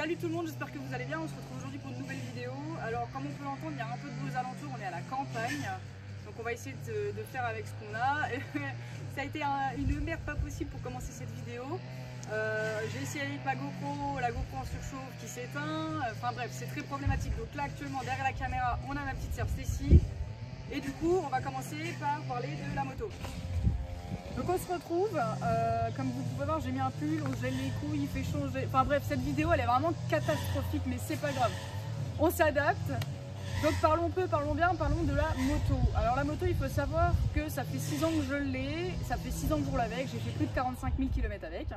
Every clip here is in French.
Salut tout le monde, j'espère que vous allez bien. On se retrouve aujourd'hui pour une nouvelle vidéo. Alors comme on peut l'entendre, il y a un peu de bruit aux alentours, on est à la campagne. Donc on va essayer de faire avec ce qu'on a. Ça a été une merde pas possible pour commencer cette vidéo. J'ai essayé avec ma GoPro, la GoPro en surchauffe qui s'éteint. Enfin bref, c'est très problématique. Donc là actuellement derrière la caméra, on a ma petite sœur Stécie. Et du coup, on va commencer par parler de la moto. Donc on se retrouve, comme vous pouvez voir, j'ai mis un pull, on gèle les couilles, il fait changer. Enfin bref, cette vidéo elle est vraiment catastrophique, mais c'est pas grave. On s'adapte. Donc parlons peu, parlons bien, parlons de la moto. Alors la moto, il faut savoir que ça fait 6 ans que je l'ai, ça fait 6 ans que je roule avec, j'ai fait plus de 45 000 km avec.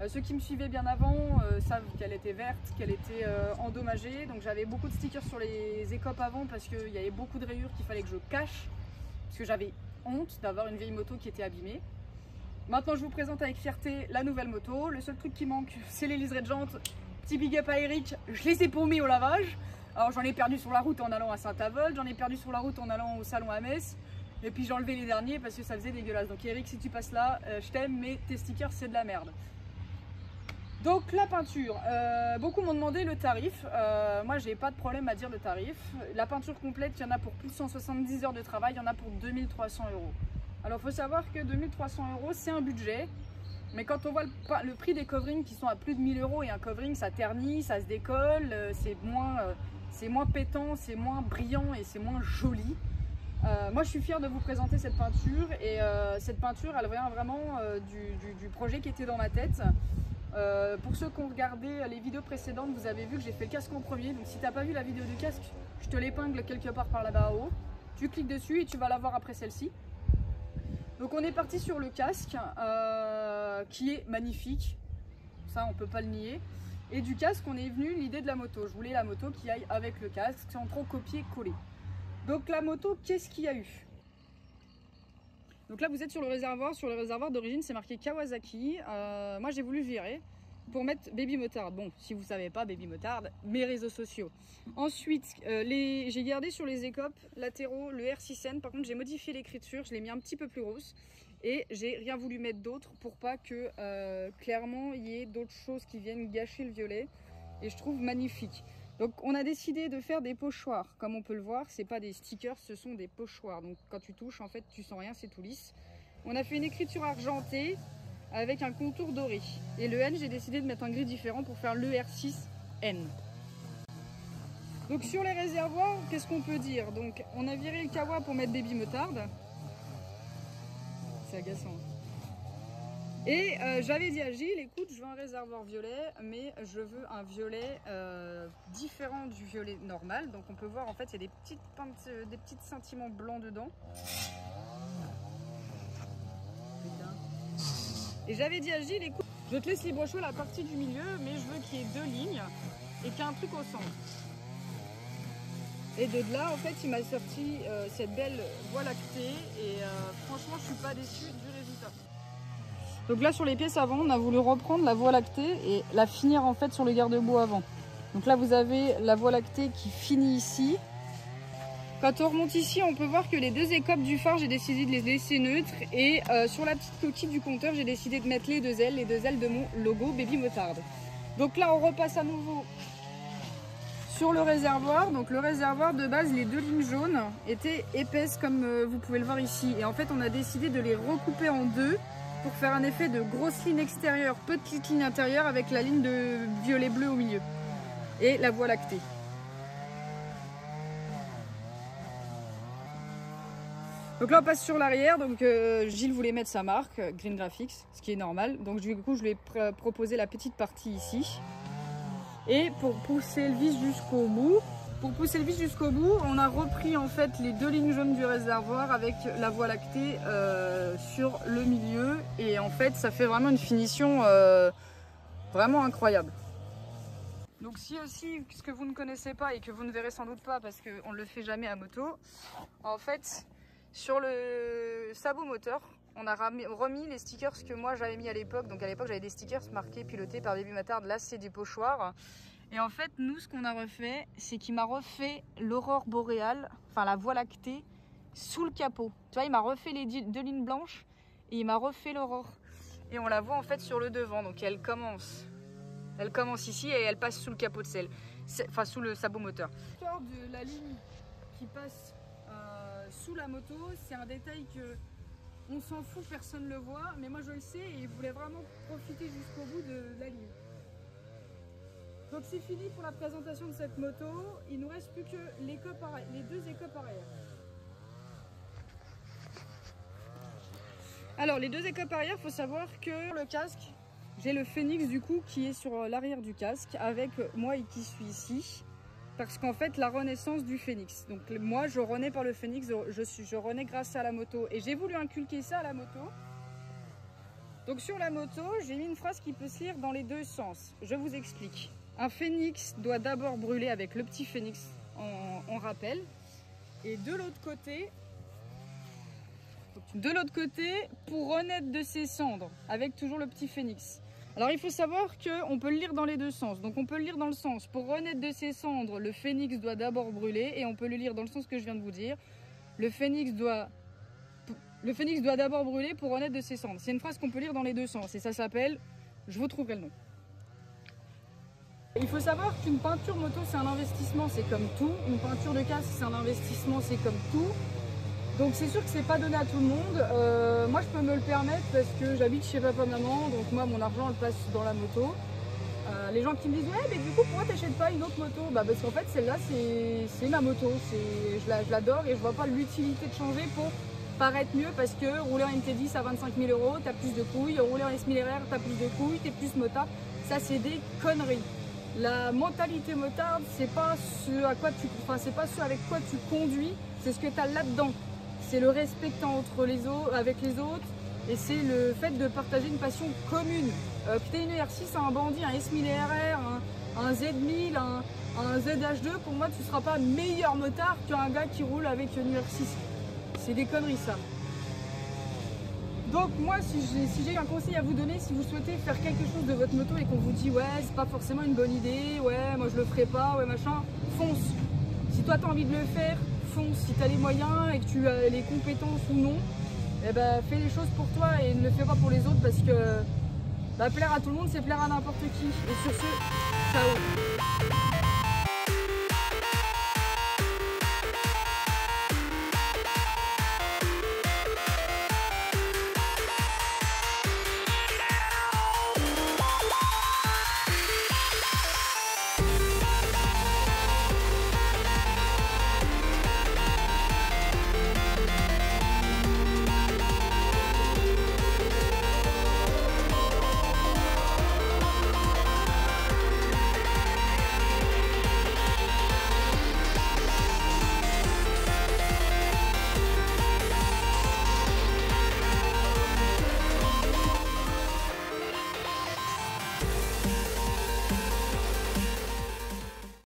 Ceux qui me suivaient bien avant savent qu'elle était verte, qu'elle était endommagée. Donc j'avais beaucoup de stickers sur les écopes avant parce qu'il y avait beaucoup de rayures qu'il fallait que je cache. Parce que j'avais honte d'avoir une vieille moto qui était abîmée. Maintenant je vous présente avec fierté la nouvelle moto. Le seul truc qui manque, c'est les liserés de jantes. Petit big up à Eric, je les ai paumés au lavage. Alors j'en ai perdu sur la route en allant à Saint-Avold, j'en ai perdu sur la route en allant au salon à Metz. Et puis j'ai enlevé les derniers parce que ça faisait dégueulasse. Donc Eric, si tu passes là, je t'aime, mais tes stickers c'est de la merde. Donc la peinture, beaucoup m'ont demandé le tarif. Moi j'ai pas de problème à dire le tarif. La peinture complète, il y en a pour plus de 170 heures de travail, il y en a pour 2300 €. Alors il faut savoir que 2300 € c'est un budget, mais quand on voit le prix des coverings qui sont à plus de 1000 € et un covering ça ternit, ça se décolle, c'est moins pétant, c'est moins brillant et c'est moins joli. Moi je suis fière de vous présenter cette peinture et cette peinture elle vient vraiment du projet qui était dans ma tête. Pour ceux qui ont regardé les vidéos précédentes, vous avez vu que j'ai fait le casque en premier. Donc si tu n'as pas vu la vidéo du casque, je te l'épingle quelque part par là-bas en haut. Tu cliques dessus et tu vas la voir après celle-ci. Donc on est parti sur le casque qui est magnifique. Ça on peut pas le nier. Et du casque on est venu l'idée de la moto. Je voulais la moto qui aille avec le casque sans trop copier-coller. Donc la moto, qu'est-ce qu'il y a eu? Donc là vous êtes sur le réservoir. Sur le réservoir d'origine c'est marqué Kawasaki. Moi j'ai voulu virer pour mettre Baby Motard. Bon, si vous ne savez pas, Baby Motard, mes réseaux sociaux. Ensuite, j'ai gardé sur les écopes latéraux le R6N. Par contre, j'ai modifié l'écriture, je l'ai mis un petit peu plus grosse. Et j'ai rien voulu mettre d'autre pour pas que clairement il y ait d'autres choses qui viennent gâcher le violet. Et je trouve magnifique. Donc on a décidé de faire des pochoirs. Comme on peut le voir, c'est pas des stickers, ce sont des pochoirs. Donc quand tu touches, en fait, tu sens rien, c'est tout lisse. On a fait une écriture argentée avec un contour doré. Et le N, j'ai décidé de mettre un gris différent pour faire le R6N. Donc sur les réservoirs, qu'est-ce qu'on peut dire? Donc on a viré le Kawa pour mettre Baby Motard. C'est agaçant. Et j'avais dit à Gilles, écoute, je veux un réservoir violet, mais je veux un violet différent du violet normal. Donc on peut voir en fait, il y a des petites peintes, des petits sentiments blancs dedans. Et j'avais dit à Gilles, écoute, je te laisse libre choix la partie du milieu, mais je veux qu'il y ait 2 lignes et qu'il y ait un truc au centre. Et de là, en fait, il m'a sorti cette belle voie lactée et franchement, je suis pas déçue du résultat. Donc là, sur les pièces avant, on a voulu reprendre la voie lactée et la finir en fait sur le garde-boue avant. Donc là, vous avez la voie lactée qui finit ici. Quand on remonte ici, on peut voir que les 2 écopes du phare, j'ai décidé de les laisser neutres. Et sur la petite coquille du compteur, j'ai décidé de mettre les 2 ailes de mon logo Baby Motard. Donc là, on repasse à nouveau sur le réservoir. Donc le réservoir de base, les 2 lignes jaunes étaient épaisses comme vous pouvez le voir ici. Et en fait, on a décidé de les recouper en 2 pour faire un effet de grosse ligne extérieure, petite ligne intérieure avec la ligne de violet-bleu au milieu. Et la voie lactée. Donc là on passe sur l'arrière, donc Gilles voulait mettre sa marque, Green Graphics, ce qui est normal. Donc du coup je lui ai proposé la petite partie ici. Et pour pousser le vis jusqu'au bout, on a repris en fait les 2 lignes jaunes du réservoir avec la voie lactée sur le milieu. Et en fait ça fait vraiment une finition vraiment incroyable. Donc si aussi, ce que vous ne connaissez pas et que vous ne verrez sans doute pas parce qu'on ne le fait jamais à moto, en fait sur le sabot moteur, on a remis les stickers que moi j'avais mis à l'époque. Donc à l'époque j'avais des stickers marqués pilotés par Baby Motard, là c'est des pochoirs. Et en fait nous ce qu'on a refait, c'est qu'il m'a refait l'aurore boréale, enfin la voie lactée, sous le capot. Tu vois, il m'a refait les 2 lignes blanches et il m'a refait l'aurore. Et on la voit en fait sur le devant, donc elle commence Elle commence ici et elle passe sous le capot de selle, enfin sous le sabot moteur. L'histoire de la ligne qui passe sous la moto, c'est un détail que on s'en fout, personne ne le voit, mais moi je le sais et je voulais vraiment profiter jusqu'au bout de la ligne. Donc c'est fini pour la présentation de cette moto, il nous reste plus que les deux écopes arrière. Alors les deux écopes arrière, il faut savoir que le casque, j'ai le Phoenix du coup qui est sur l'arrière du casque avec moi qui suis ici. Parce qu'en fait la renaissance du Phoenix. Donc moi je renais par le Phoenix, je renais grâce à la moto. Et j'ai voulu inculquer ça à la moto. Donc sur la moto, j'ai mis une phrase qui peut se lire dans les deux sens. Je vous explique. Un Phoenix doit d'abord brûler avec le petit Phoenix en rappel. Et de l'autre côté, pour renaître de ses cendres, avec toujours le petit Phoenix. Alors il faut savoir qu'on peut le lire dans les deux sens. Donc on peut le lire dans le sens, pour renaître de ses cendres, le Phoenix doit d'abord brûler. Et on peut le lire dans le sens que je viens de vous dire. Le Phoenix doit d'abord brûler pour renaître de ses cendres. C'est une phrase qu'on peut lire dans les deux sens. Et ça s'appelle, je vous trouverai le nom. Il faut savoir qu'une peinture moto c'est un investissement, c'est comme tout. Une peinture de casque c'est un investissement, c'est comme tout. Donc c'est sûr que c'est pas donné à tout le monde. Moi je peux me le permettre parce que j'habite chez papa maman, donc moi mon argent je le place dans la moto. Les gens qui me disent ouais mais du coup pourquoi t'achètes pas une autre moto? Bah parce qu'en fait celle-là c'est ma moto, je l'adore et je vois pas l'utilité de changer pour paraître mieux parce que rouler en MT10 à 25 000 €, t'as plus de couilles, rouler en S1000RR t'as plus de couilles, t'es plus motard, ça c'est des conneries. La mentalité motarde c'est pas ce avec quoi tu conduis, c'est ce que t'as là-dedans. C'est le respect que tu as avec les autres et c'est le fait de partager une passion commune. Que tu aies une ER6, un Bandit, un S1000RR, un Z1000, un ZH2, pour moi tu ne seras pas meilleur motard qu'un gars qui roule avec une ER6. C'est des conneries ça. Donc moi si j'ai un conseil à vous donner, si vous souhaitez faire quelque chose de votre moto et qu'on vous dit ouais c'est pas forcément une bonne idée, ouais moi je le ferai pas, ouais machin, fonce. Si toi tu as envie de le faire, si tu as les moyens et que tu as les compétences ou non, eh ben, fais les choses pour toi et ne le fais pas pour les autres parce que plaire à tout le monde c'est plaire à n'importe qui. Et sur ce, ciao.